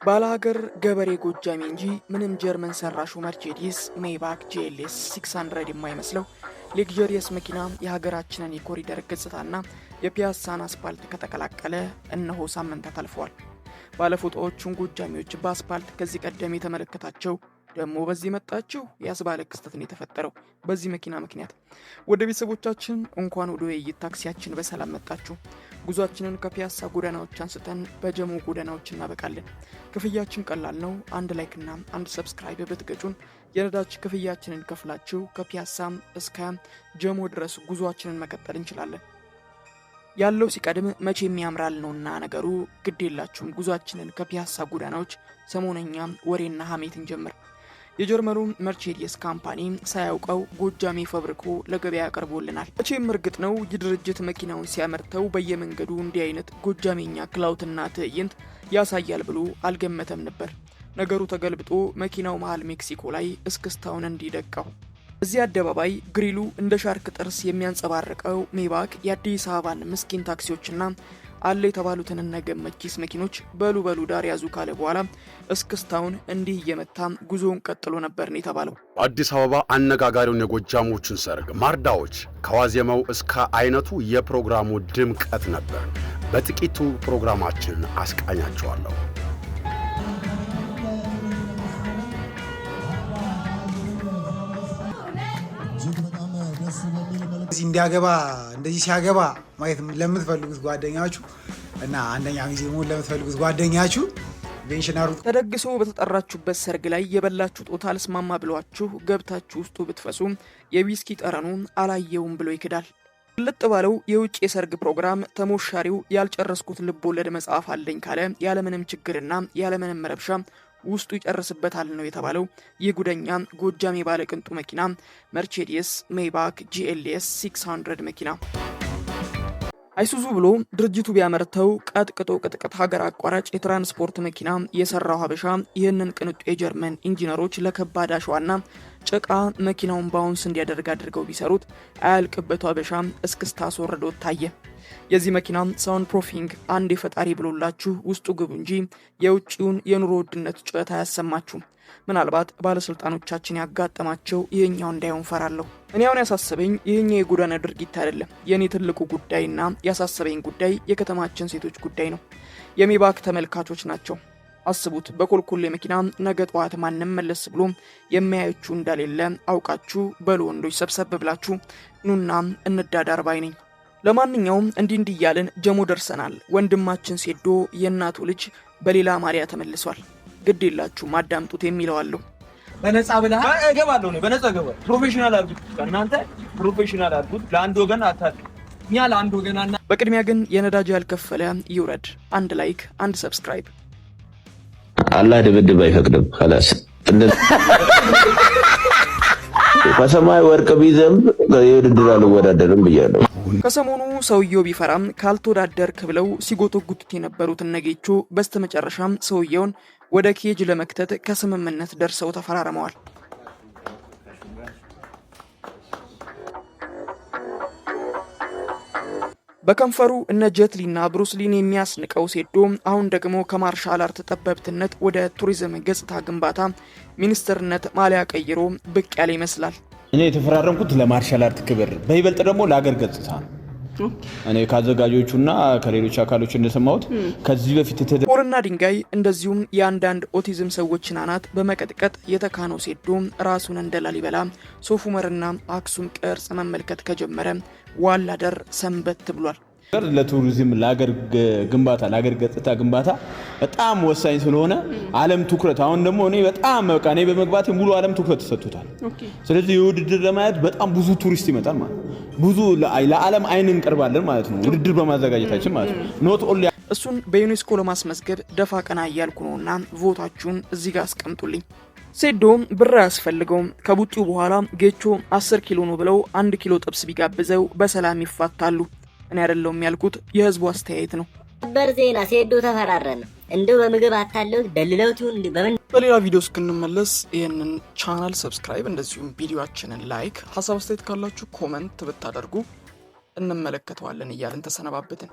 ባላገር ገበሬ ጎጃሜ እንጂ ምንም ጀርመን ሰራሹ መርቼዲስ ሜይባክ ጂኤልኤስ 600 የማይመስለው ሌክዠሪየስ መኪና የሀገራችንን የኮሪደር ገጽታና የፒያሳን አስፓልት ከተቀላቀለ እነሆ ሳምንታት አልፈዋል። ባለፎቶዎቹን ጎጃሜዎች በአስፓልት ከዚህ ቀደም የተመለከታቸው ደግሞ በዚህ መጣችሁ ያስባለ ክስተትን የተፈጠረው በዚህ መኪና ምክንያት። ወደ ቤተሰቦቻችን እንኳን ወደ ውይይት ታክሲያችን በሰላም መጣችሁ። ጉዟችንን ከፒያሳ ጎዳናዎች አንስተን በጀሞ ጎዳናዎች እናበቃለን። ክፍያችን ቀላል ነው። አንድ ላይክና አንድ ሰብስክራይብ ብትገጩን የነዳጅ ክፍያችንን ከፍላችሁ ከፒያሳም እስከ ጀሞ ድረስ ጉዟችንን መቀጠል እንችላለን። ያለው ሲቀድም መቼም ያምራል ነውና ነገሩ። ግድ የላችሁም ጉዟችንን ከፒያሳ ጎዳናዎች ሰሞነኛ ወሬና ሀሜትን ጀምር። የጀርመኑ መርቼዲስ ካምፓኒ ሳያውቀው ጎጃሜ ፈብሪኮ ለገበያ አቀርቦልናል። መቼም እርግጥ ነው የድርጅት መኪናውን ሲያመርተው በየመንገዱ እንዲህ አይነት ጎጃሜኛ ክላውትና ትዕይንት ያሳያል ብሎ አልገመተም ነበር። ነገሩ ተገልብጦ መኪናው መሃል ሜክሲኮ ላይ እስክስታውን እንዲደቃው እዚህ አደባባይ ግሪሉ እንደ ሻርክ ጥርስ የሚያንጸባርቀው ሜይባክ የአዲስ አበባን ምስኪን ታክሲዎችና አለ የተባሉትን ነገመቺስ መኪኖች በሉ ዳር ያዙ ካለ በኋላ እስክስታውን እንዲህ እየመታ ጉዞውን ቀጥሎ ነበር ነው የተባለው። አዲስ አበባ አነጋጋሪውን የጎጃሞችን ሰርግ ማርዳዎች ከዋዜማው እስከ አይነቱ የፕሮግራሙ ድምቀት ነበር። በጥቂቱ ፕሮግራማችን አስቃኛቸዋለሁ። እንዲያገባ እንደዚህ ሲያገባ ማየት ለምትፈልጉት ጓደኛችሁ እና አንደኛ ጊዜ ሞን ለምትፈልጉት ጓደኛችሁ ቬንሽናሩ ተደግሶ በተጠራችሁበት ሰርግ ላይ የበላችሁ ጦታ አልስማማ ብሏችሁ ገብታችሁ ውስጡ ብትፈሱ የዊስኪ ጠረኑን አላየውም ብሎ ይክዳል። ልጥ ባለው የውጭ የሰርግ ፕሮግራም ተሞሻሪው ያልጨረስኩት ልብ ወለድ መጽሐፍ አለኝ ካለ ያለምንም ችግርና ያለምንም ረብሻ ውስጡ ይጨርስበታል ነው የተባለው። ይህ ጉደኛ ጎጃሜ ባለቅንጡ መኪና መርቼዲስ ሜይባክ ጂኤልኤስ 600 መኪና አይሱዙ ብሎ ድርጅቱ ቢያመርተው ቀጥቅጦ ቅጥቅጥ ሀገር አቋራጭ የትራንስፖርት መኪና የሰራው ሀበሻ ይህንን ቅንጡ የጀርመን ኢንጂነሮች ለከባድ አሸዋና ጭቃ መኪናውን ባውንስ እንዲያደርግ አድርገው ቢሰሩት አያልቅበቱ ሀበሻ እስክስታ አስወርዶ ታየ። የዚህ መኪና ሳውንድ ፕሮፊንግ አንድ የፈጣሪ ብሎላችሁ ውስጡ ግቡ እንጂ የውጭውን የኑሮ ውድነት ጩኸት አያሰማችሁም። ምናልባት ባለስልጣኖቻችን ያጋጠማቸው ይህኛው እንዳይሆን ፈራለሁ። እኔ አሁን ያሳሰበኝ ይህኛው የጎዳና ድርጊት አይደለም። የኔ ትልቁ ጉዳይና ያሳሰበኝ ጉዳይ የከተማችን ሴቶች ጉዳይ ነው። የሜይባክ ተመልካቾች ናቸው። አስቡት፣ በኮልኮሌ መኪና ነገ ጠዋት ማንም መለስ ብሎ የሚያዩችሁ እንደሌለ አውቃችሁ በሉ ወንዶች ሰብሰብ ብላችሁ ኑና እንዳዳር ባይ ነኝ። ለማንኛውም እንዲህ እያልን ጀሞ ደርሰናል። ወንድማችን ሴዶ የእናቱ ልጅ በሌላ ማሪያ ተመልሷል። ግድ የላችሁ ማዳምጡት የሚለዋለሁ። በነፃ ብለህ እገባለሁ ነው። በነፃ እገባለሁ። ፕሮፌሽናል አድርጉት። እናንተ ፕሮፌሽናል አድርጉት። ለአንድ ወገን አታድርጉ። እኛ ለአንድ ወገናና በቅድሚያ ግን የነዳጅ ያልከፈለ ይውረድ። አንድ ላይክ፣ አንድ ሰብስክራይብ። አላህ ድብድብ አይፈቅድም። خلاص ከሰማይ ወርቅ ቢዘንብ የውድድር አልወዳደርም ብያለሁ። ከሰሞኑ ሰውየው ቢፈራም ካልተወዳደርክ ብለው ሲጎተጉቱት የነበሩት ነጌቾ በስተመጨረሻም ሰውየውን ወደ ኬጅ ለመክተት ከስምምነት ደርሰው ተፈራርመዋል። በከንፈሩ እነ ጀትሊና ብሩስሊን የሚያስንቀው ሴዶ አሁን ደግሞ ከማርሻል አርት ጠበብትነት ወደ ቱሪዝም ገጽታ ግንባታ ሚኒስትርነት ማሊያ ቀይሮ ብቅ ያለ ይመስላል። እኔ የተፈራረምኩት ለማርሻል አርት ክብር በይበልጥ ደግሞ ለሀገር ገጽታ ነው። እኔ ካዘጋጆቹና ከሌሎች አካሎች እንደሰማሁት ከዚህ በፊት ፖርና ድንጋይ እንደዚሁም የአንዳንድ ኦቲዝም ሰዎችን አናት በመቀጥቀጥ የተካነው ሴዶ ራሱን እንደ ላሊበላ ሶፍ ዑመርና አክሱም ቅርጽ መመልከት ከጀመረ ዋላደር ሰንበት ብሏል። ለቱሪዝም ለሀገር ግንባታ ለሀገር ገጽታ ግንባታ በጣም ወሳኝ ስለሆነ ዓለም ትኩረት አሁን ደግሞ እኔ በጣም በቃ እኔ በመግባቴ ሙሉ ዓለም ትኩረት ተሰጥቷል። ስለዚህ የውድድር ለማየት በጣም ብዙ ቱሪስት ይመጣል ማለት ብዙ ለዓለም አይን እንቀርባለን ማለት ነው ውድድር በማዘጋጀታችን ማለት ነው። ኖት ኦንሊ እሱን በዩኔስኮ ለማስመዝገብ ደፋ ቀና እያልኩ ነውና ቮታችሁን እዚህ ጋር አስቀምጡልኝ። ሴዶ ብር ያስፈልገውም ከቡጢው በኋላ ጌቾ 10 ኪሎ ነው ብለው 1 ኪሎ ጥብስ ቢጋብዘው በሰላም ይፋታሉ። እኔ አይደለም ያልኩት የህዝቡ አስተያየት ነው። በርዜና ሴዶ ተፈራረነ እንደው በምግብ አታለው ደልለውት ይሁን በምን በሌላ ቪዲዮ እስክንመለስ ይሄንን ቻናል ሰብስክራይብ እንደዚሁም ቪዲዮአችንን ላይክ ሐሳብ አስተያየት ካላችሁ ኮሜንት ብታደርጉ እንመለከተዋለን እያልን ተሰነባበትን።